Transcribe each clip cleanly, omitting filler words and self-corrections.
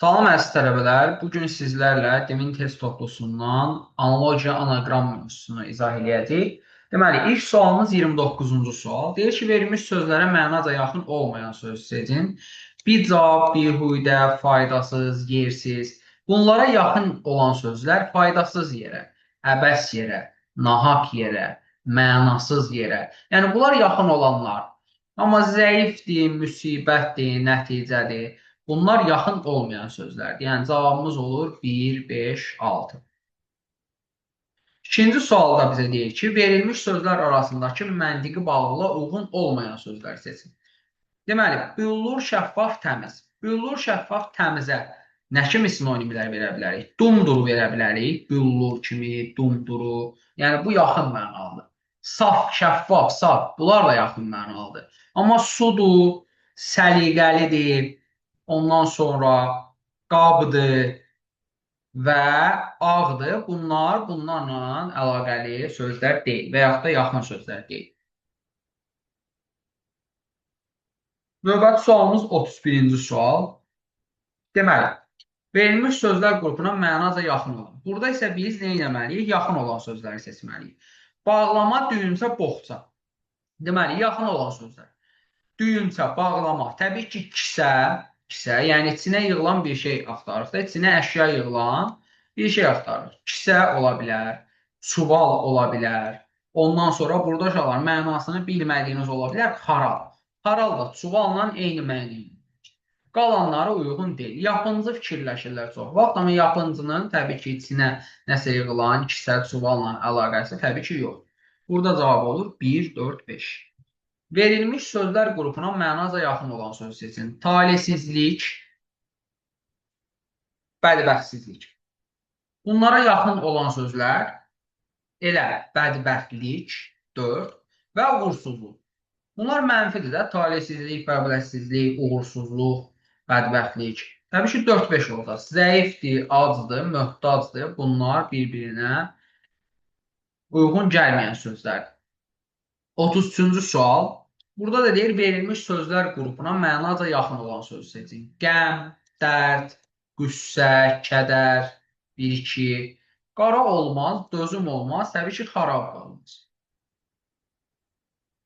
Salam əziz tələbələr, bugün sizlərlə demin test toplusundan analogiya anaqram mövzusunu izah edəcəyik. Deməli, ilk sualımız 29-cu sual. Deyir ki, verilmiş sözlərə mənaca yaxın olmayan söz seçin. Bicavab, bihudə, faydasız, yersiz. Bunlara yaxın olan sözlər faydasız yerə, əbəs yerə, nahaq yerə, mənasız yerə. Yəni, bunlar yaxın olanlar. Amma zəifdir, müsibətdir, nəticədir. Bunlar yaxın olmayan sözlərdir. Yəni cavabımız olur 1, 5, 6. İkinci sualda bizə deyir ki, verilmiş sözlər arasındakı məntiqi bağlılığa uyğun olmayan sözlər seçin. Deməli, büllur, şəffaf, təmiz. Büllur, şəffaf, təmizə nə kimi sinonimlər verə bilərik? Dumduru verə bilərik. Büllur kimi, dumduru. Yəni bu yaxın mənalıdır. Saf, şəffaf, saf. Bunlar da yaxın mənalıdır. Amma sudur, səliqəlidir. Ondan sonra qabdır və ağdır. Bunlar bunlarla əlaqəli sözlər deyil və yaxud da yaxın sözlər deyil. Növbəti sualımız 31-ci sual. Deməli, verilmiş sözlər qrupuna mənaca yaxın olan. Burada isə biz nə etməliyik? Yaxın olan sözləri seçməliyik. Bağlama, düyünçə, boğça. Deməli, yaxın olan sözlər. Düyünçə, bağlama. Təbii ki, kisə, yəni içinə yığılan bir şey axtarırıq da, içinə əşya yığılan bir şey axtarırıq. Kisə ola bilər, çuval ola bilər. Ondan sonra burada uşaqlar mənasını bilmədiyiniz ola bilər, haral. Haral da çuvalla eyni məna. Qalanları uyğun deyil. Yapıncı fikirləşirlər çox vaxt, amma yapıncının təbii ki, içinə nəsə yığılan, kisə, çuvalla əlaqəsi təbii ki, yox. Burada cavab olur 1, 4, 5. Verilmiş sözlər qrupuna mənaca yaxın olan söz seçin. Talihsizlik, bədbəxtsizlik. Bunlara yaxın olan sözlər elə bədbəxtlik 4 və uğursuzluq. Bunlar mənfidir də. Talihsizlik, bədbəxtsizlik, uğursuzluq, bədbəxtlik. Təbii ki, 4-5 olacaq. Zəifdir, acdır, möhtacdır. Bunlar bir-birinə uyğun gəlməyən sözlərdir. 33-cü sual. Burada da deyir, verilmiş sözlər qrupuna mənaca yaxın olan söz seçin. Qəm, dərd, qüssə, kədər, 1-2. Qara olmaz, dözüm olmaz, təbii ki, xarab qalmaz.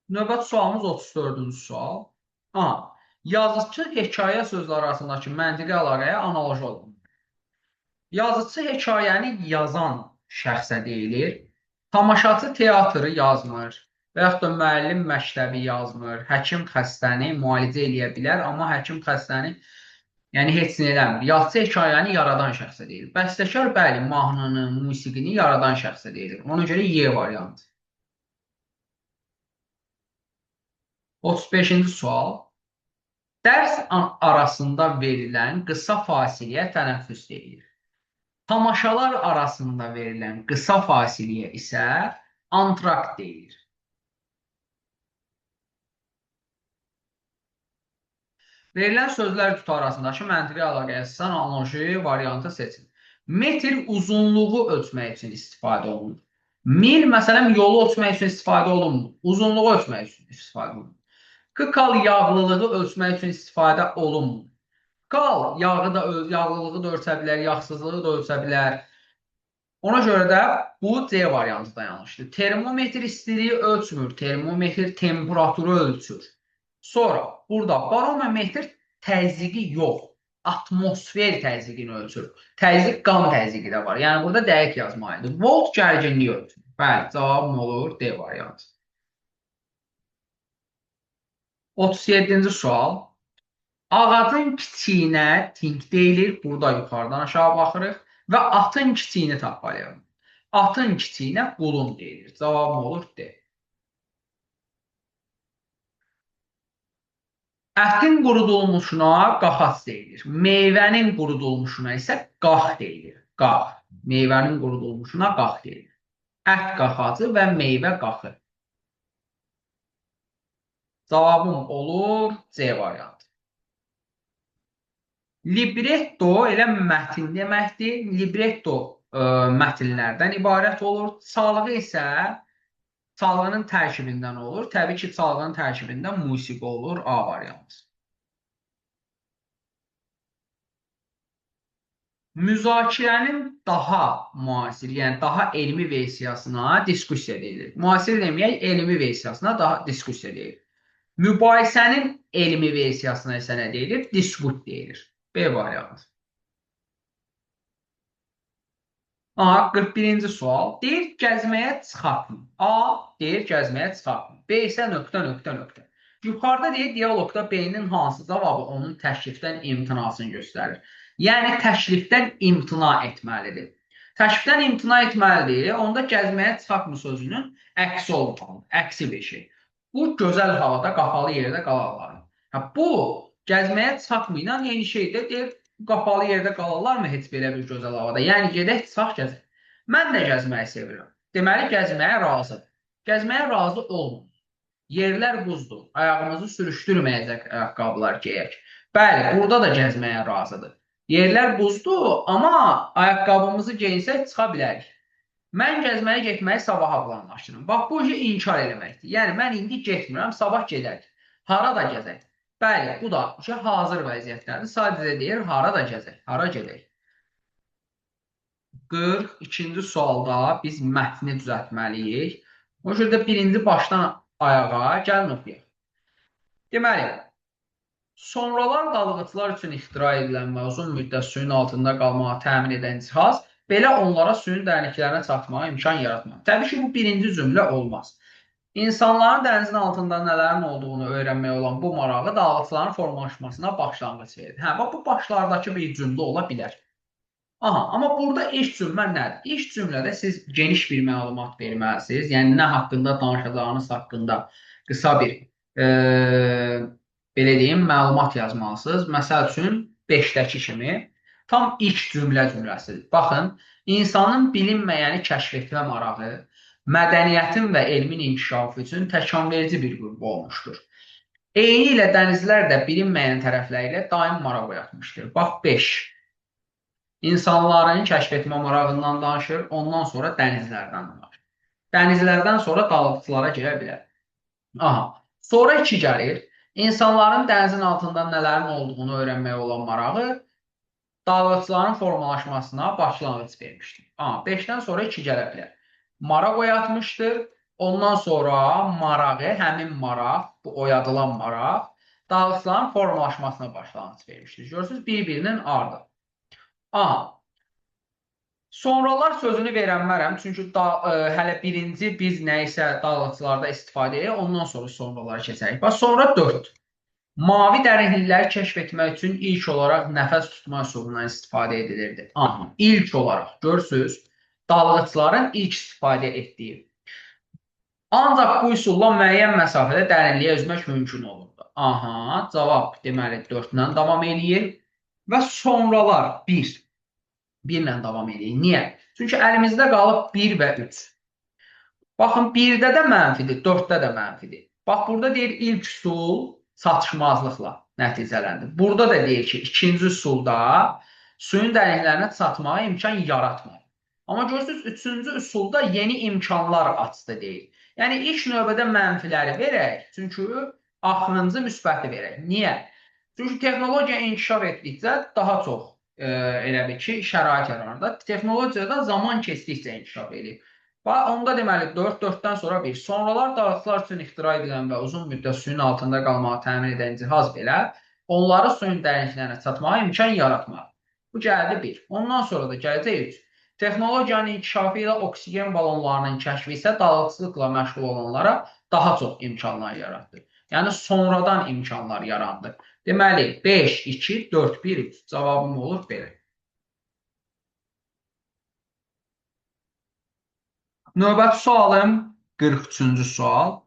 Növbəti sualımız 34-cü sual. Yazıçı hekayə sözləri arasındakı məntiqi əlaqəyə analoji olun. Yazıçı hekayəni yazan şəxsə deyilir. Tamaşaçı teatrı yazmır və yaxud da müəllim məktəbi yazmır. Həkim xəstəni müalicə edə bilər, amma həkim xəstəni heç nə eləmir. Yazıçı hekayəni yaradan şəxsə deyilir. Bəstəkar, bəli, mahnını, musiqini yaradan şəxsə deyilir. Ona görə Y variantı. 35-ci sual. Dərs arasında verilən qısa fasiləyə tənəffüs deyilir. Tamaşalar arasında verilən qısa fasiləyə isə antrakt deyilir. Verilən sözlər cütü arasındakı məntiqi əlaqəyə əsasən analoji variantı seçin. Metr uzunluğu ölçmək üçün istifadə olunur. Mil, məsələn, yolu ölçmək üçün istifadə olunmur. Uzunluğu ölçmək üçün istifadə olunur. Qal yağlılığı ölçmək üçün istifadə olunmur. Qal yağlılığı da ölçə bilər, yağsızlığı da ölçə bilər. Ona görə də bu C variantı da yanlışdır. Termometr istiliyi ölçmür, termometr temperaturu ölçür. Sonra burada barometr təzyiqi yox, atmosfer təzyiqini ölçür. Təzyiq qan təzyiqi də var. Yəni burada dəqiq yazmalıdır. Volt gərginliyi ölçür. Bəli, cavabım olur D variantı. 37-ci sual. Ağacın kiçiyinə tink deyilir. Burada yuxarıdan aşağı baxırıq. Və atın kiçiyini tapmalıyıq. Atın kiçiyinə qulun deyilir. Cavabım olur D. Ətin qurudulmuşuna qaxac deyilir. Meyvənin qurudulmuşuna isə qax deyilir. Qax. Meyvənin qurudulmuşuna qax deyilir. Ət qaxacı və meyvə qaxı. Cavabım olur C variantı. Libretto elə mətin deməkdir. Libretto mətnlərdən ibarət olur. Çalğı isə çalğının tərkibindən olur. Təbii ki, çalğının tərkibində musiqi olur. A variantı. müzakirənin daha müasir, yəni daha elmi versiyasına diskussiya deyilir. Müasir deməyək, elmi versiyasına daha diskussiya deyilir. Mübahisənin elmi versiyasına isə nə deyilir? Disput deyilir. B variantı. A. 41-ci sual. Deyir, gəzməyə çıxartın. A. Deyir, gəzməyə çıxartın. B isə nöqtə, nöqtə, nöqtə. Yuxarıda deyir, diyaloqda B-nin hansı cavabı onun təklifdən imtinasını göstərir. Yəni, təklifdən imtina etməlidir. Təklifdən imtina etməlidir, onda gəzməyə çıxartın sözünün əksi olmalı, əksi bir şey. Bu, gözəl havada, qapalı yerdə qalarlar. Bu, gəzməyə çıxartmayla eyni şeydə deyir, qapalı yerdə qalarlarmı heç belə bir gözəl havada? Yəni, gedək, çıxaq, gəzək. Mən də gəzməyi sevirəm. Deməli, gəzməyə razıdır. Gəzməyə razı olmur. Yerlər buzdur. Ayağımızı sürüşdürməyəcək ayaqqabılar geyək. Bəli, burada da gəzməyə razıdır. Yerlər buzdur, amma ayaqqabımızı geyinsək çıxa bilərik. Mən gəzməyə getməyi sabaha planlaşdırıram. Bax, bu işi inkar eləməkdir. Yəni, mən indi getmirəm, sabah gedək. Hara da gəzək. Bəli, bu da hazır vəziyyətlərdir. Sadəcə deyir, hara da gəzək, hara gedək. 42-ci sualda biz mətni düzəltməliyik. O şəkildə birinci başdan ayağa gəlin oxuyaq. Deməli, sonralar dalğıcılar üçün ixtira edilən və uzun müddət suyun altında qalmağa təmin edən cihaz belə onlara suyun dərinliklərinə çatmağa imkan yaratmaz. Təbii ki, bu birinci cümlə olmaz. İnsanların dənizin altında nələrin olduğunu öyrənməyə olan bu marağı dalğıcıların formalaşmasına başlanğıc verir. Hə, bax, bu başlardakı bir cümlə ola bilər. Aha, amma burada ilk cümlə nədir? İlk cümlədə siz geniş bir məlumat verməlisiniz. Yəni, nə haqqında danışacağınız haqqında qısa bir, belə deyim, məlumat yazmalısınız. Məsəl üçün, 5-dəki kimi tam ilk cümləsidir. Baxın, insanın bilinməyəni kəşf etmə marağı, mədəniyyətin və elmin inkişafı üçün təkamverici bir qüvvə olmuşdur. Eyni ilə dənizlər də bilinməyən tərəfləri ilə daim maraq oyatmışdır. Bax, 5. İnsanların kəşf etmə marağından danışır, ondan sonra dənizlərdən danışır. Dənizlərdən sonra dalğıcılara girə bilər. Aha. Sonra 2 gəlir. İnsanların dənizin altında nələrin olduğunu öyrənməyə olan marağı dalğıcıların formalaşmasına başlanğıc vermişdir. 5-dən sonra 2 gələ bilər. Maraq oyatmışdır. Ondan sonra marağı, həmin maraq, bu oyadılan maraq, dalğıcıların formalaşmasına başlanğıc vermişdir. Görürsünüz, bir-birinin ardı. Sonralar sözünü verənmərəm, çünki hələ birinci biz nəyisə dalğıcılarda istifadə edirik, ondan sonra sonraları keçərik. Bax, sonra 4. Mavi dərinlikləri kəşf etmək üçün ilk olaraq nəfəs tutma üsulundan istifadə edilirdi. İlk olaraq, görürsünüz, dalğıcıların ilk istifadə etdiyi. Ancaq bu üsulla müəyyən məsafədə dərinliyə üzmək mümkün olurdu. Cavab deməli 4-dən davam eləyir və sonralar 1. 1-lə davam edək. Niyə? Çünki əlimizdə qalıb 1 və 3. Baxın, 1-də də mənfidir, 4-də də mənfidir. Bax, burada deyir, ilk üsul çatışmazlıqla nəticələndi. Burada da deyir ki, ikinci üsulda suyun dərinliklərinə çatmağa imkan yaratmır. Amma görürsünüz, üçüncü üsulda yeni imkanlar açdı deyir. Yəni, ilk növbədə mənfiləri verək, çünki axırıncı müsbəti verək. Niyə? Çünki texnologiya inkişaf etdikcə daha çox elə bir ki, şərait yaranır. Texnologiyada zaman keçdikcə inkişaf edir. Onda deməli 4, 4-dən sonra 1. Sonralar dalğıcılar üçün ixtira edilən və uzun müddət suyun altında qalmağı təmin edən cihaz belə onları suyun dərinliklərinə çatmağa imkan yaratmır. Bu gəldi 1. Ondan sonra da gələcək 3. Texnologiyanın inkişafı ilə oksigen balonlarının kəşfi isə dalğıcılıqla məşğul olanlara daha çox imkanlar yaratdı. Yəni, sonradan imkanlar yarandı. Deməli, 5, 2, 4, 1, 3. Cavabım olur belə. Növbəti sualım 43-cü sual.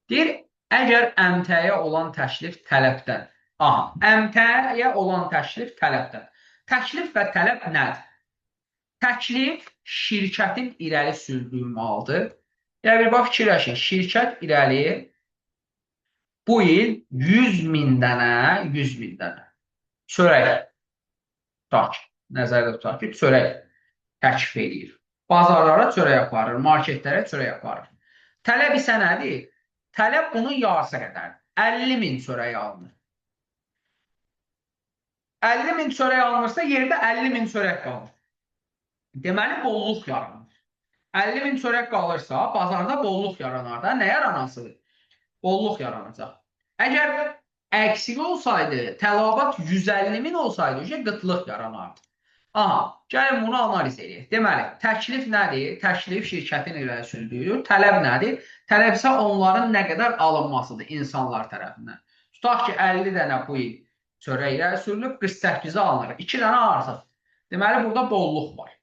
Deyir, əgər əmtəyə olan təklif tələbdən. Əmtəyə olan təklif tələbdən. Təklif və tələb nədir? Təklif şirkətin irəli sürdüyü maldır. Yəni, bir bax, fikirləşin, şirkət irəli bu il 100.000 dənə çörək nəzərdə tutaq ki, çörək təklif edir. Bazarlara çörək aparır, marketlərə çörək aparır. Tələb isə nədir? Tələb bunun yarısı qədərdir. 50 min çörək alınır. 50 min çörək alınırsa yerdə 50 min çörək qalır. Deməli bolluq yaranır. 50 min çörək qalırsa bazarda bolluq yaranar da. Nə yaranasıdır? Bolluq yaranacaq. Əgər əksik olsaydı, tələbat 150 min olsaydı, qıtlıq yaranardı. Aha, gəlin bunu analiz edək. Deməli, təklif nədir? Təklif şirkətin irəli sürdüyüdür. Tələb nədir? Tələb isə onların nə qədər alınmasıdır insanlar tərəfindən. Tutaq ki, 50 dənə bu il çörək irəli sürülüb, 48-i alınır. 2 dənə artıq. Deməli, burada bolluq var.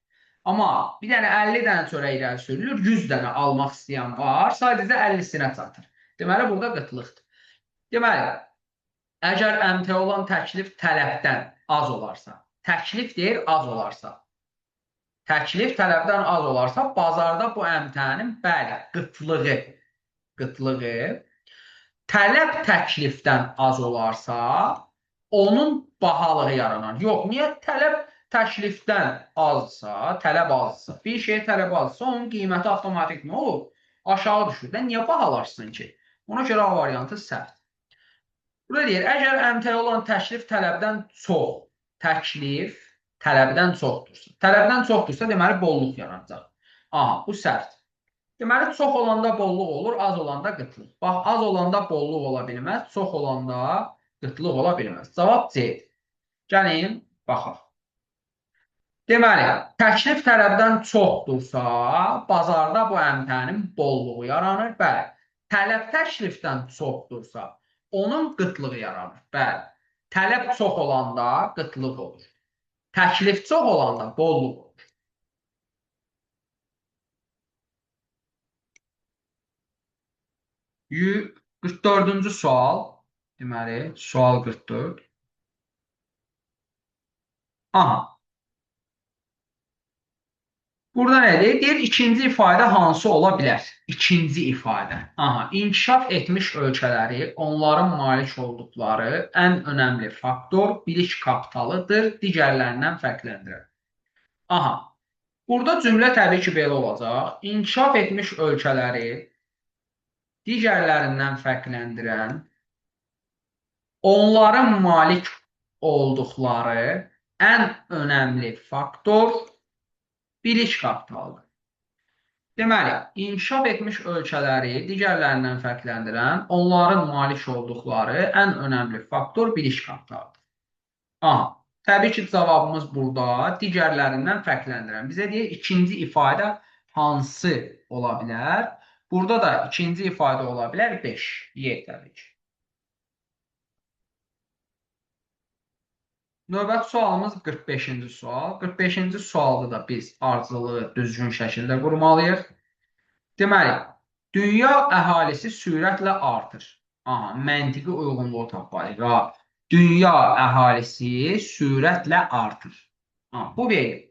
Amma bir dənə 50 dənə çörək irəli sürülür, 100 dənə almaq istəyən var, sadəcə 50-sinə çatır. Deməli, burada qıtlıqdır. Deməli, əgər əmtəə olan təklif tələbdən az olarsa, təklif deyir az olarsa, təklif tələbdən az olarsa, bazarda bu əmtəənin, bəli, qıtlığı, tələb təklifdən az olarsa, onun bahalığı yaranar. Yox, niyə tələb təklifdən azsa, tələb azsa, bir şey tələb azsa, onun qiyməti avtomatik nə olur? Aşağı düşür. Niyə bahalarsın ki? Ona görə A variantı səhv. Burada deyir, əgər əmtəə olan təklif tələbdən çox, təklif tələbdən çoxdursa. Tələbdən çoxdursa, deməli, bolluq yaranacaq. Aha, bu səhvdir. Deməli, çox olanda bolluq olur, az olanda qıtlıq. Bax, az olanda bolluq ola bilməz, çox olanda qıtlıq ola bilməz. Cavab C-dir. Gəlin, baxaq. Deməli, təklif tələbdən çoxdursa, bazarda bu əmtəənin bolluğu yaranır. Bəli, tələb təklifdən çoxdursa, onun qıtlığı yaranır. Bəli, tələb çox olanda qıtlıq olur. Təklif çox olanda bolluq olur. Y 44-cü sual. Deməli, sual 44. Aha. Burada nədir? Deyir, ikinci ifadə hansı ola bilər? İkinci ifadə. Aha, inkişaf etmiş ölkələri, onların malik olduqları ən önəmli faktor bilik kapitalıdır, digərlərindən fərqləndirər. Aha, burada cümlə təbii ki, belə olacaq. İnkişaf etmiş ölkələri digərlərindən fərqləndirən, onların malik olduqları ən önəmli faktor bilik kapitalıdır. Deməli, inkişaf etmiş ölkələri digərlərindən fərqləndirən, onların malik olduqları ən önəmli faktor bilik kapitalıdır. Aha, təbii ki, cavabımız burada digərlərindən fərqləndirən. Bizə deyir, ikinci ifadə hansı ola bilər? Burada da ikinci ifadə ola bilər 5. Y təbii ki. Növbəti sualımız 45-ci sual. 45-ci sualda da biz ardıcılığı düzgün şəkildə qurmalıyıq. Deməli, dünya əhalisi sürətlə artır. Aha, məntiqi uyğunluğu tapmalıyıq. Dünya əhalisi sürətlə artır. Aha, bu verir.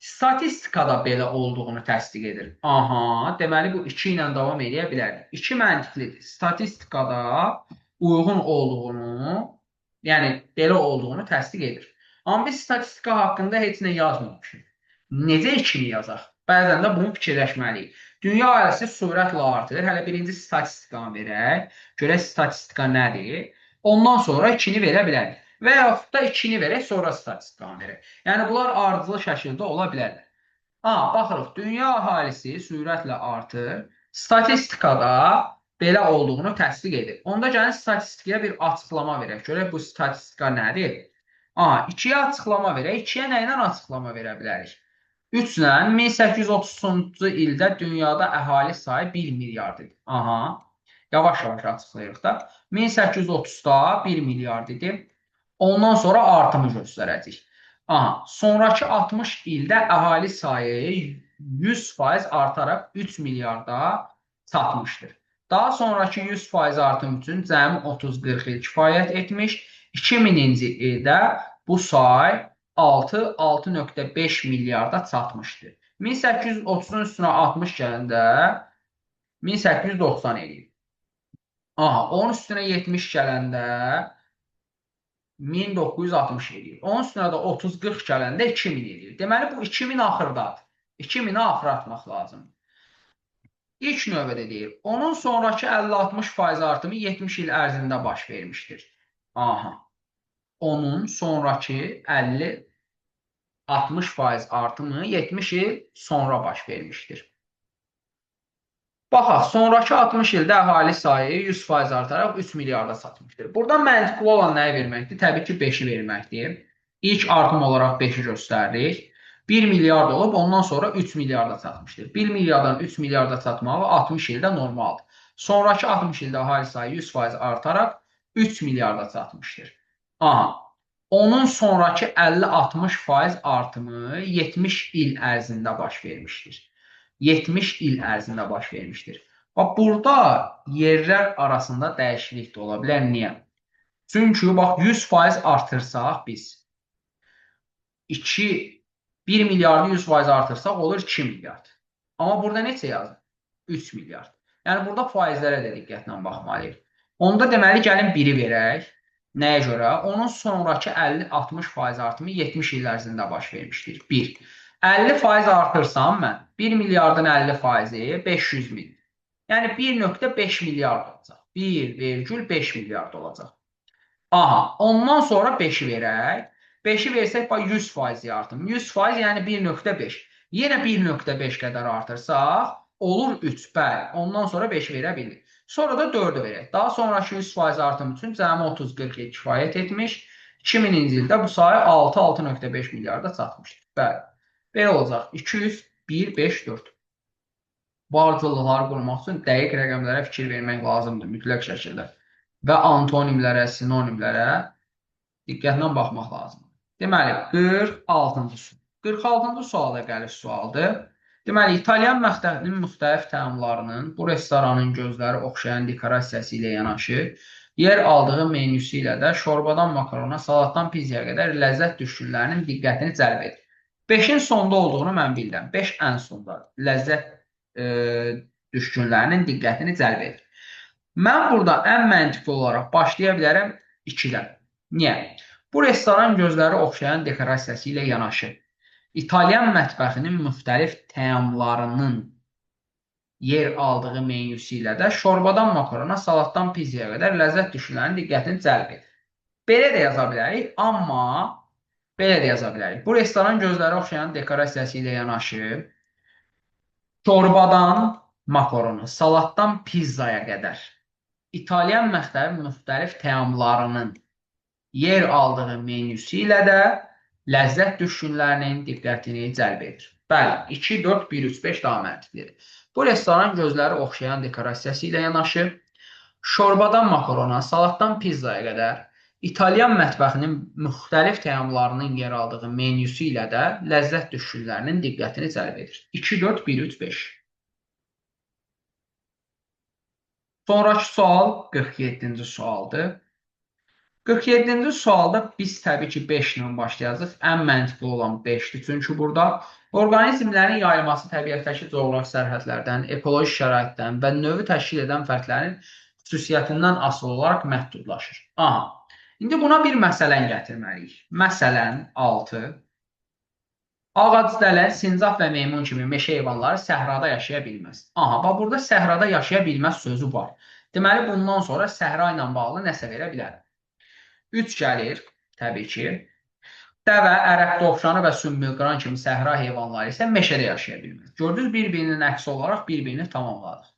Statistikada belə olduğunu təsdiq edir. Aha, deməli bu 2 ilə davam edə bilərik. 2 məntiqlidir. Statistikada uyğun olduğunu, yəni belə olduğunu təsdiq edir. Amma biz statistika haqqında heç nə yazmamışıq. Necə 2-ni yazaq? Bəzən də bunu fikirləşməliyik. Dünya əhalisi sürətlə artır. Hələ birinci statistikanı verək. Görək statistika nədir? Ondan sonra 2-ni verə bilərik. Və yaxud da 2-ni verək, sonra statistikanı verək. Yəni, bunlar ardıcıl şəkildə ola bilərlər. Baxırıq, dünya əhalisi sürətlə artır. Statistikada belə olduğunu təsdiq edir. Onda gəlin statistikaya bir açıqlama verək. Görək, bu statistika nədir? 2-yə açıqlama verək. 2-yə nə ilə açıqlama verə bilərik? 3 ilə 1830-cu ildə dünyada əhali sayı 1 milyard idi. Yavaş-yavaş açıqlayırıq da. 1830-da 1 milyard idi. Ondan sonra artımı göstərəcək. Sonraki 60 ildə əhali sayı 100% artaraq 3 milyarda çatmışdır. Daha sonraki 100% artım üçün cəmi 30-40 il kifayət etmiş. 2000-ci ildə bu say 6.5 milyarda çatmışdır. 1830-un üstünə 60 gələndə 1890 eləyir. Onun üstünə 70 gələndə 1960 eləyir. Onun üstünə də 30-40 gələndə 2000 eləyir. Deməli, bu 2000 axırdadır. 2000-i axıra atmaq lazımdır. İlk növbədə deyir, onun sonraki 50-60% artımı 70 il ərzində baş vermişdir. Aha. Onun sonraki 50-60% artımı 70 il sonra baş vermişdir. Baxaq, sonraki 60 ildə əhali sayı 100% artaraq 3 milyarda çatmışdır. Burada məntiqli olan nəyi verməkdir? Təbii ki, 5-i verməkdir. İlk artım olaraq 5-i göstəririk. 1 milyard olub, ondan sonra 3 milyarda çatmışdır. 1 milyardan 3 milyarda çatmağı 60 ildə normaldır. Sonraki 60 ildə əhali sayı 100% artaraq 3 milyarda çatmışdır. Aha. Onun sonraki 50-60% artımı 70 il ərzində baş vermişdir. 70 il ərzində baş vermişdir. Bax, burada yerlər arasında dəyişiklik də ola bilər. Niyə? Çünki bax, 100% artırsaq biz 1 milyardı 100% artırsaq olur 2 milyard. Amma burada neçə yazır? 3 milyard. Yəni, burada faizlərə də diqqətlə baxmalıyıq. Onda deməli, gəlin 1-i verək. Nəyə görə? Onun sonraki 50-60% artımı 70 il ərzində baş vermişdir. 1. 50% artırsam mən 1 milyardın 50%-i 500 min. Yəni 1,5 milyard olacaq. 1,5 milyard olacaq. Aha, ondan sonra 5-i verək. 5-i versək 100% artım. 100% yəni 1,5. Yenə 1,5 qədər artırsaq olur 3. Bəli, ondan sonra 5 verə bilirik. Sonra da 4-ü verək. Daha sonraki 100% artım üçün cəmi 30-40 il kifayət etmiş. 2000-ci ildə bu sayı 6,5 milyarda çatmışdır. Bəli. Belə olacaq. 200, 1, 5, 4. Bu ardıcıllıqları qurmaq üçün dəqiq rəqəmlərə fikir vermək lazımdır mütləq şəkildə. Və antonimlərə, sinonimlərə diqqətlə baxmaq lazımdır. Deməli, 46-cı sual. 46-cı sualda gəlir sualdır. Deməli, İtalyan mətbəxinin müxtəlif təamlarının bu restoranın gözləri oxşayan dekorasiyası ilə yanaşı, yer aldığı menüsü ilə də şorbadan makarona, salatdan pizzaya qədər ləzzət düşkünlərinin diqqətini cəlb edir. 5-in sonda olduğunu mən bildim. 5 ən sonda ləzzət düşkünlərinin diqqətini cəlb edir. Mən burada ən məntiqli olaraq başlaya bilərəm 2-dən. Niyə? Bu restoran gözləri oxşayan dekorasiyası ilə yanaşı, İtalyan mətbəxinin müxtəlif təamlarının yer aldığı menüsü ilə də şorbadan makarona, salatdan pizzaya qədər ləzzət düşkünlərinin diqqətini cəlb edir. Belə də yaza bilərik, amma belə də yaza bilərik. Bu restoran gözləri oxşayan dekorasiyası ilə yanaşı, şorbadan makarona, salatdan pizzaya qədər İtalyan mətbəxinin müxtəlif təamlarının yer aldığı menüsü ilə də ləzzət düşkünlərinin diqqətini cəlb edir. Bəli, 2, 4, 1, 3, 5 daha məntiqlidir. Bu restoran gözləri oxşayan dekorasiyası ilə yanaşı, şorbadan makarona, salatdan pizzaya qədər İtalyan mətbəxinin müxtəlif təamlarının yer aldığı menüsü ilə də ləzzət düşkünlərinin diqqətini cəlb edir. 2, 4, 1, 3, 5. Sonraki sual 47-ci sualdır. 47-ci sualda biz təbii ki 5 ilə başlayacağıq. Ən məntiqli olan 5-dir. Çünki burada orqanizmlərin yayılması təbiətdəki coğrafi sərhədlərdən, ekoloji şəraitdən və növü təşkil edən fərqlərin xüsusiyyətindən asılı olaraq məhdudlaşır. Aha. İndi buna bir məsələn gətirməliyik. Məsələn 6. Ağac, dələn, sincab və meymun kimi meşə heyvanları səhrada yaşaya bilməz. Aha, bax burada səhrada yaşaya bilməz sözü var. Deməli, bundan sonra səhra ilə bağlı nəsə verə bilərəm. 3 gəlir, təbii ki. Dəvə, ərəb dovşanı və sümbülqıran kimi səhra heyvanları isə meşədə yaşaya bilmir. Gördünüz, bir-birinin əksi olaraq bir-birini tamamladıq.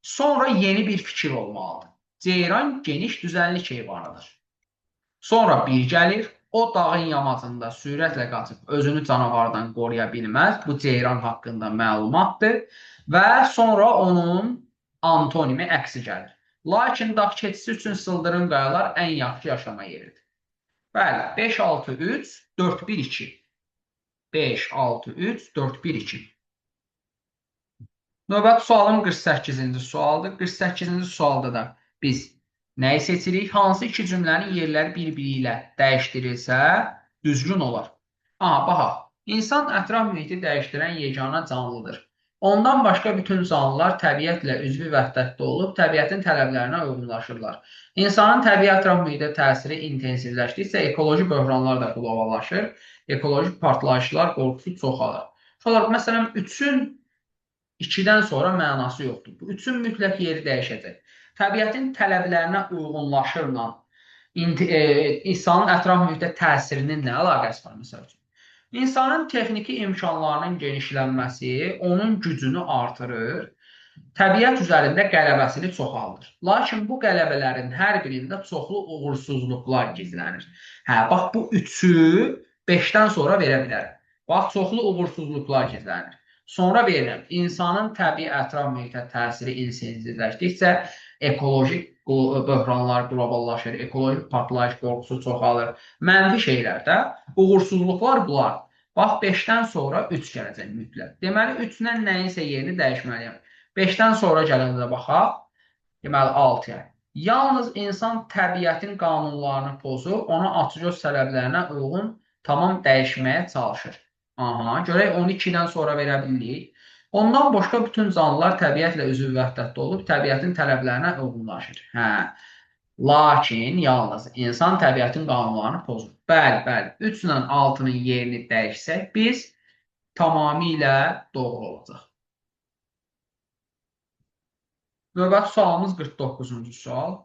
Sonra yeni bir fikir olmalıdır. Ceyran geniş düzənlik heyvanıdır. Sonra bir gəlir, o dağın yamacında sürətlə qaçıb özünü canavardan qoruya bilməz. Bu ceyran haqqında məlumatdır. Və sonra onun antonimi əksi gəlir. Lakin dağ keçisi üçün sıldırım qayalar ən yaxşı yaşama yeridir. Bəli, 5, 6, 3, 4, 1, 2. 5, 6, 3, 4, 1, 2. Növbəti sualım 48-ci sualdır. 48-ci sualda da biz nəyi seçirik? Hansı iki cümlənin yerləri bir-biri ilə dəyişdirilsə düzgün olar? Aha, baxaq. İnsan ətraf mühiti dəyişdirən yeganə canlıdır. Ondan başqa bütün canlılar təbiətlə üzvü vəhdətdə olub, təbiətin tələblərinə uyğunlaşırlar. İnsanın təbii ətraf mühitə təsiri intensivləşdikcə ekoloji böhranlar da qloballaşır, ekoloji partlayışlar, qorxusu çoxalır. Məsələn, üçün 2-dən sonra mənası yoxdur. Bu üçün mütləq yeri dəyişəcək. Təbiətin tələblərinə uyğunlaşırla insanın ətraf mühitə təsirinin nə əlaqəsi var məsəl üçün? İnsanın texniki imkanlarının genişlənməsi onun gücünü artırır, təbiət üzərində qələbəsini çoxaldır. Lakin bu qələbələrin hər birində çoxlu uğursuzluqlar gizlənir. Hə, bax bu üçü 5-dən sonra verə bilər. Bax, çoxlu uğursuzluqlar gizlənir. Sonra verirəm, insanın təbii ətraf mühitə təsiri intensivləşdikcə ekoloji böhranlar qloballaşır, ekolojik partlayış qorxusu çoxalır. Mənfi şeylərdə uğursuzluqlar bunlar. Bax, 5-dən sonra 3 gələcək mütləq. Deməli, 3-dən nəyinsə yerini dəyişməliyəm. 5-dən sonra gələndə baxaq, deməli 6-ya. Yalnız insan təbiətin qanunlarını pozur, ona açıqöz tələblərinə uyğun tamam dəyişməyə çalışır. Aha, görək onu 2-dən sonra verə bilirik. Ondan başqa bütün canlılar təbiətlə üzv vəhdətdə olub, təbiətin tələblərinə uyğunlaşır. Hə. Lakin yalnız insan təbiətin qanunlarını pozur. Bəli, bəli. 3 ilə 6-nın yerini dəyişsək, biz tamamilə doğru olacaq. Növbəti sualımız 49-cu sual.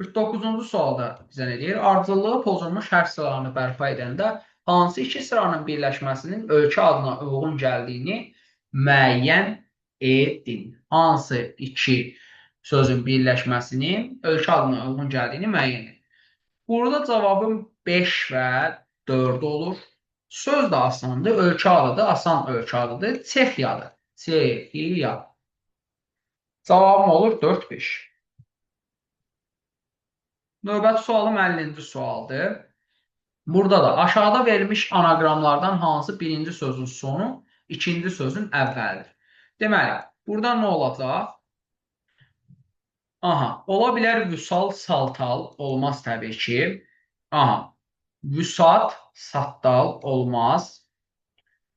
49-cu sualda bizə nə deyir? Ardıcıllığı pozulmuş hərf sıralarını bərpa edəndə hansı iki sıranın birləşməsinin ölkə adına uyğun gəldiyini müəyyən edin. Hansı iki sözün birləşməsinin ölkə adına uyğun gəldiyini müəyyən edin. Burada cavabım 5 və 4 olur. Söz də asandır, ölkə adıdır, asan ölkə adıdır. Çexiyadır. Çexiya. Cavabım olur 4-5. Növbəti sualım 50-ci sualdır. Burada da aşağıda verilmiş anaqramlardan hansı birinci sözün sonu, ikinci sözün əvvəlidir? Deməli, burada nə olacaq? Aha, ola bilər vüsal, saltal, olmaz təbii ki. Aha, vüsat, sattal, olmaz.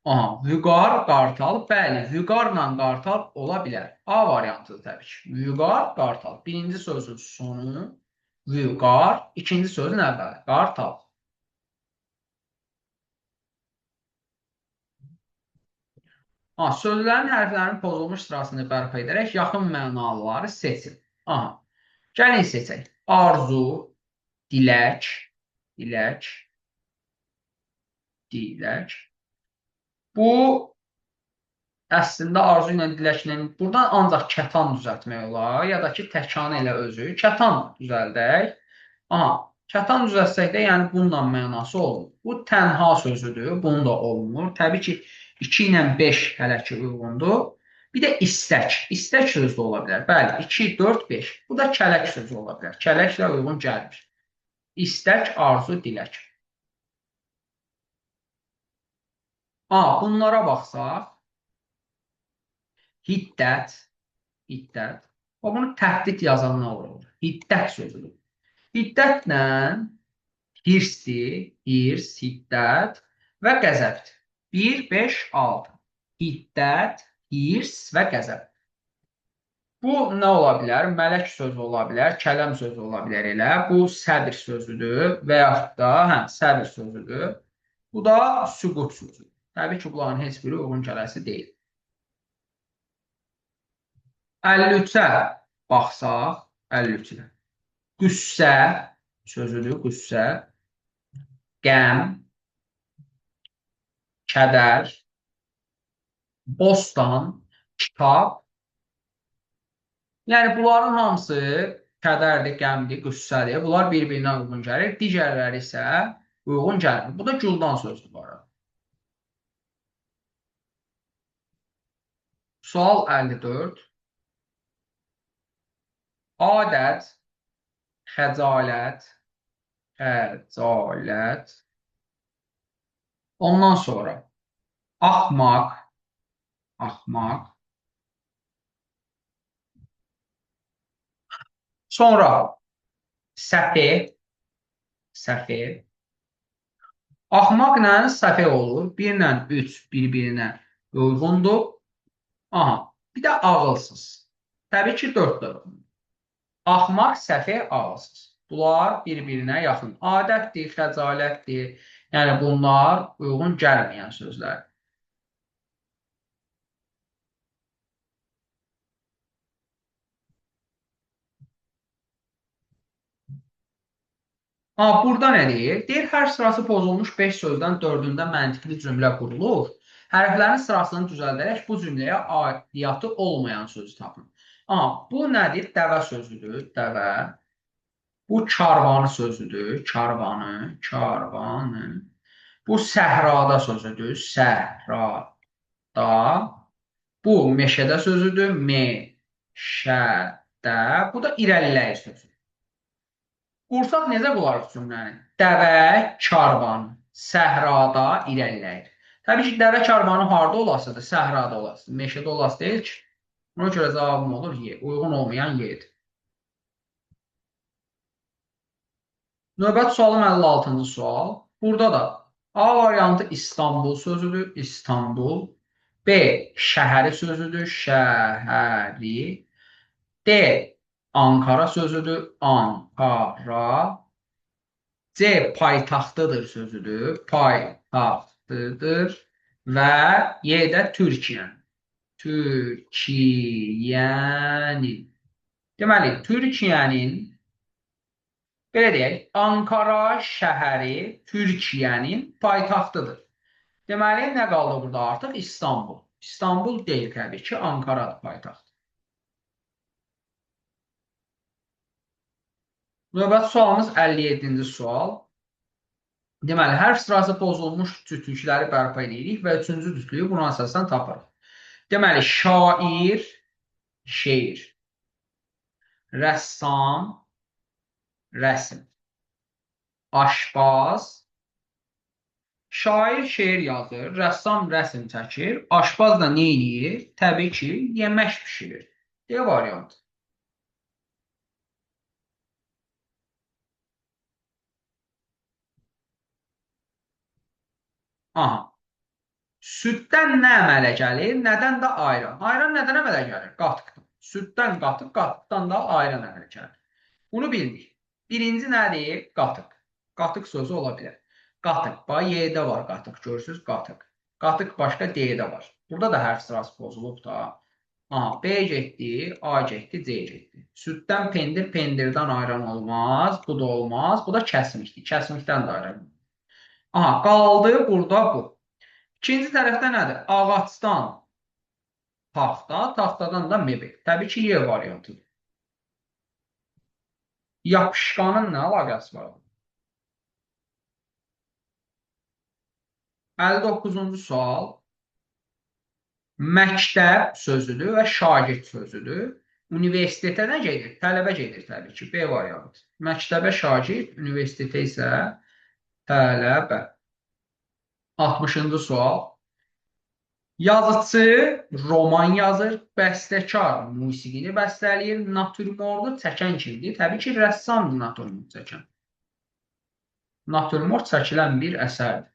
Aha, vüqar, qartal, bəli, vüqarla qartal ola bilər. A variantıdır təbii ki. Vüqar, qartal. Birinci sözün sonu, vüqar, ikinci sözün əvvəli, qartal. Sözlərin hərflərinin pozulmuş sırasını bərpa edərək yaxın mənalıları seçin. Aha, gəlin seçək. Arzu, dilək, dilək, dilək. Bu, əslində arzu ilə diləklə, buradan ancaq kətan düzəltmək olar, ya da ki, təkan elə özü. Kətan düzəldək. Aha, kətan düzəltsək də, yəni bununla mənası olmur. Bu, tənha sözüdür, bunu da olmur. Təbii ki, 2 ilə 5 hələ ki uyğundur. Bir də istək. İstək sözü də ola bilər. Bəli, 2, 4, 5. Bu da kələk sözü ola bilər. Kələklə uyğun gəlmir. İstək, arzu, dilək. Bunlara baxsaq, hiddət, hiddət. Bunu təhdid yazanlar olur. Hiddət sözüdür. Hiddətlə hirsdir, hirs, hiddət və qəzəbdir. 1, 5, 6. Hiddət, hirs və qəzəb. Bu nə ola bilər? Mələk sözü ola bilər, kələm sözü ola bilər elə. Bu səbir sözüdür və yaxud da səbir sözüdür. Bu da süqut sözüdür. Təbii ki, bunların heç biri uyğun gələsi deyil. 53-ə baxsaq, 53-ə. Qüssə sözüdür, qüssə. Qəm, kədər, bostan, kitab. Yəni, bunların hamısı kədərdir, qəmdir, qüssədir. Bunlar bir-birinə uyğun gəlir. Digərləri isə uyğun gəlmir. Bu da güldan sözdür bu arada. Sual 54. Adət, xəcalət, xəcalət. Ondan sonra axmaq, axmaq. Sonra səfeh, səfeh. Axmaqla səfeh olur. 1 ilə 3 bir-birinə uyğundur. Aha, bir də ağılsız. Təbii ki, 4 də uyğundur. Axmaq, səfeh, ağılsız. Bunlar bir-birinə yaxın. Adətdir, xəcalətdir. Yəni, bunlar uyğun gəlməyən sözlər. Burada nə deyir? Deyir, hər sırası pozulmuş 5 sözdən 4-ündə məntiqli cümlə qurulur. Hərflərin sırasını düzəldərək bu cümləyə aidiyyatı olmayan sözü tapın. Bu nədir? Dəvə sözüdür. Dəvə. Bu karvanı sözüdür. Karvanı, karvanı. Bu səhrada sözüdür. Səhrada. Bu meşədə sözüdür. Meşədə. Bu da irəliləyir sözüdür. Qursaq necə qularıq cümləni? Dəvə, karvan, səhrada irəliləyir. Təbii ki, dəvə karvanı harda olasıdır? Səhrada olasıdır. Meşədə olası deyil ki. Buna görə cavabım olur Y. Uyğun olmayan Y'dir. Növbəti sualım 56-cı sual. Burada da A variantı İstanbul sözüdür. İstanbul. B şəhəri sözüdür. Şəhəri. D Ankara sözüdür. Ankara. C paytaxtıdır sözüdür. Paytaxtıdır. Və Y də Türkiyə. Türkiyənin. Deməli, Türkiyənin belə deyək, Ankara şəhəri Türkiyənin paytaxtıdır. Deməli, nə qaldı burada artıq? İstanbul. İstanbul deyil təbii ki, Ankaradır paytaxt. Növbəti sualımız 57-ci sual. Deməli, hərf sırası pozulmuş cütlükləri bərpa edirik və üçüncü cütlüyü buna əsasən tapırıq. Deməli, şair, şeir. Rəssam, rəsm. Aşpaz, şair şeir yazır, rəssam rəsm çəkir, aşpaz da nə edir? Təbii ki, yemək pişirir. D variant. Aha. Süddən nə əmələ gəlir? Nədən də ayran? Ayran nədən əmələ gəlir? Qatıqdan. Süddən qatıq, qatıqdan da ayran əmələ gəlir. Bunu bildik. Birinci nədir? Qatıq. Qatıq sözü ola bilər. Qatıq. Bax, Y-də var qatıq. Görürsünüz, qatıq. Qatıq başqa D-də var. Burada da hərf sırası pozulub da. B getdi, A getdi, C getdi. Süddən pendir, pendirdən ayran olmaz. Bu da olmaz. Bu da kəsmikdir. Kəsmikdən də ayran olmaz. Qaldı burada bu. İkinci tərəfdə nədir? Ağacdan taxta, taxtadan da mebel. Təbii ki, Y variantıdır. Yapışqanın nə əlaqəsi var? 59-cu sual. Məktəb sözüdür və şagird sözüdür. Universitetə nə gedir? Tələbə gedir təbii ki. B variantı. Məktəbə şagird, universitetə isə tələbə. 60-cı sual. Yazıçı roman yazır, bəstəkar musiqini bəstələyir, natürmordu çəkən kimdir? Təbii ki, rəssamdır natürmort çəkən. Natürmort çəkilən bir əsərdir.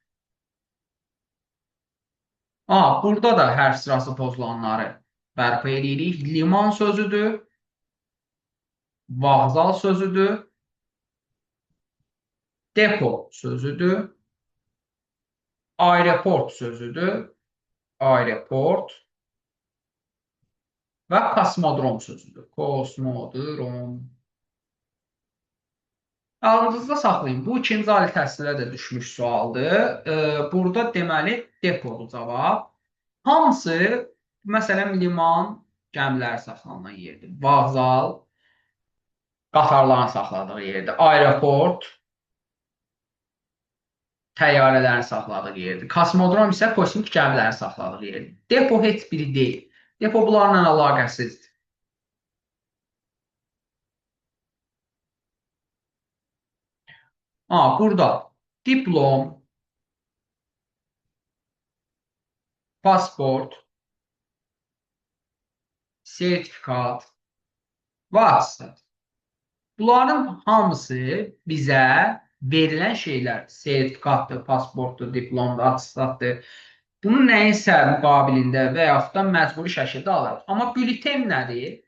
Burada da hərf sırası pozulanları bərpa edirik. Liman sözüdür, vağzal sözüdür, depo sözüdür, aeroport sözüdür, aeroport və kosmodrom sözüdür. Kosmodrom. Ağzınızda saxlayın. Bu ikinci ali təhsilə də düşmüş sualdır. Burada deməli depodur cavab. Hamısı, məsələn, liman gəmilər saxlanan yerdir. Vağzal qatarların saxladığı yerdir. Aeroport təyyarələrin saxladığı yerdir. Kosmodrom isə kosmik gəmilərin saxladığı yerdir. Depo heç biri deyil. Depo bunlarla əlaqəsizdir. Burada diplom, pasport, sertifikat və atestat. Bunların hamısı bizə verilən şeylər. Sertifikatdır, pasportdur, diplomdur, atestatdır. Bunu nəyinsə müqabilində və yaxud da məcburi şəkildə alırıq. Amma bülten nədir?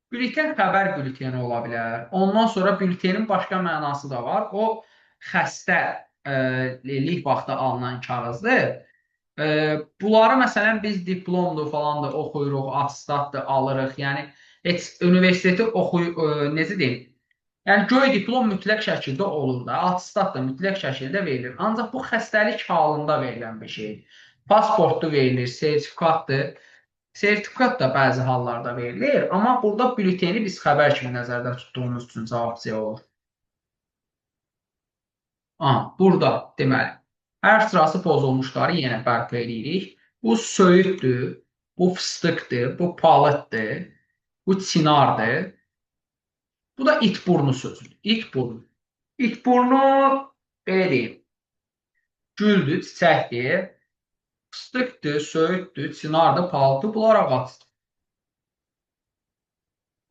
Bülten xəbər bülteni ola bilər. Ondan sonra bültenin başqa mənası da var. O, xəstəlik vaxtı alınan kağızdır. Bunları məsələn biz diplomdur falan da oxuyuruq, atestatdır, alırıq. Yəni, heç universiteti necə deyim? Yəni göy diplom mütləq şəkildə olur da, attestat da mütləq şəkildə verilir. Ancaq bu xəstəlik halında verilən bir şeydir. Pasportda verilir, sertifikatdır. Sertifikat da bəzi hallarda verilir, amma burada bülteni biz xəbər kimi nəzərdə tutduğumuz üçün cavabçı olur. Burada deməli, hərf sırası pozulmuşları yenə bərpa edirik. Bu söyüddür, bu fıstıqdır, bu palıddır, bu çinardır. Bu da itburnu sözüdür. İtburnu. İtburnu, belə deyim, güldür, çiçəkdir, fıstıqdır, söyüddür, çinardır, palıddır, bunlar ağacsdır.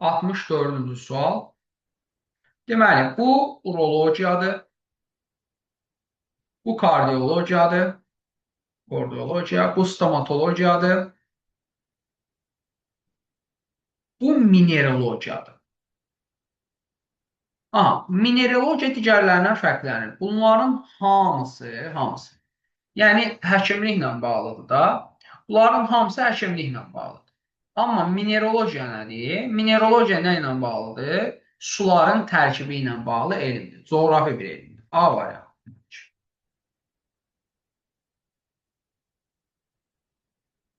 64-cü sual. Deməli, bu urologiyadır, bu kardiyologiyadır, bu stomatologiyadır, bu mineralogiyadır. Mineralogiya digərlərindən fərqlənir. Bunların hamısı, yəni həkimliklə bağlıdır da. Bunların hamısı həkimliklə bağlıdır. Amma mineralogiya nədir? Mineralogiya nə ilə bağlıdır? Suların tərkibi ilə bağlı elmdir. Coğrafi bir elmdir. A variantı.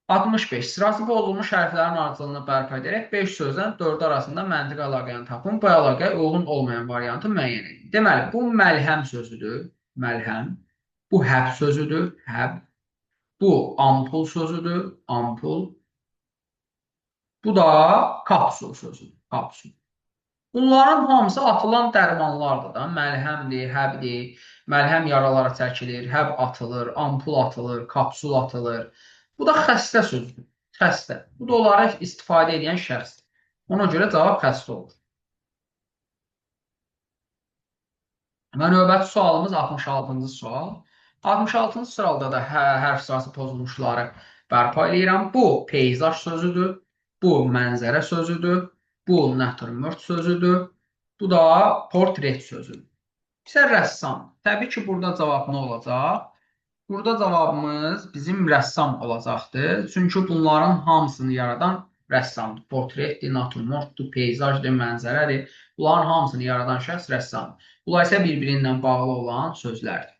65. Sırası pozulmuş hərflərin ardıcıllığını bərpa edərək 5 sözdən 4 arasında məntiqi əlaqəni tapın. Bu əlaqəyə uyğun olmayan variantı müəyyən edin. Deməli, bu məlhəm sözüdür. Məlhəm. Bu həb sözüdür. Həb. Bu ampul sözüdür. Ampul. Bu da kapsul sözüdür. Kapsul. Bunların hamısı atılan dərmanlardır da. Məlhəmdir, həbdir. Məlhəm yaralara çəkilir, həb atılır, ampul atılır, kapsul atılır. Bu da xəstə sözdür. Xəstə. Bu da onları istifadə edən şəxsdir. Ona görə cavab xəstə olur. Və növbəti sualımız 66-cı sual. 66-cı sırada da hərf sırası pozulmuşları bərpa edirəm. Bu peyzaj sözüdür. Bu mənzərə sözüdür. Bu natürmort sözüdür. Bu da portret sözüdür. İsə rəssam. Təbii ki, burada cavab nə olacaq? Burada cavabımız bizim rəssam olacaqdır. Çünki bunların hamısını yaradan rəssamdır. Portretdir, natürmortdur, peyzajdır, mənzərədir. Bunların hamısını yaradan şəxs rəssamdır. Bunlar isə bir-biri ilə bağlı olan sözlərdir.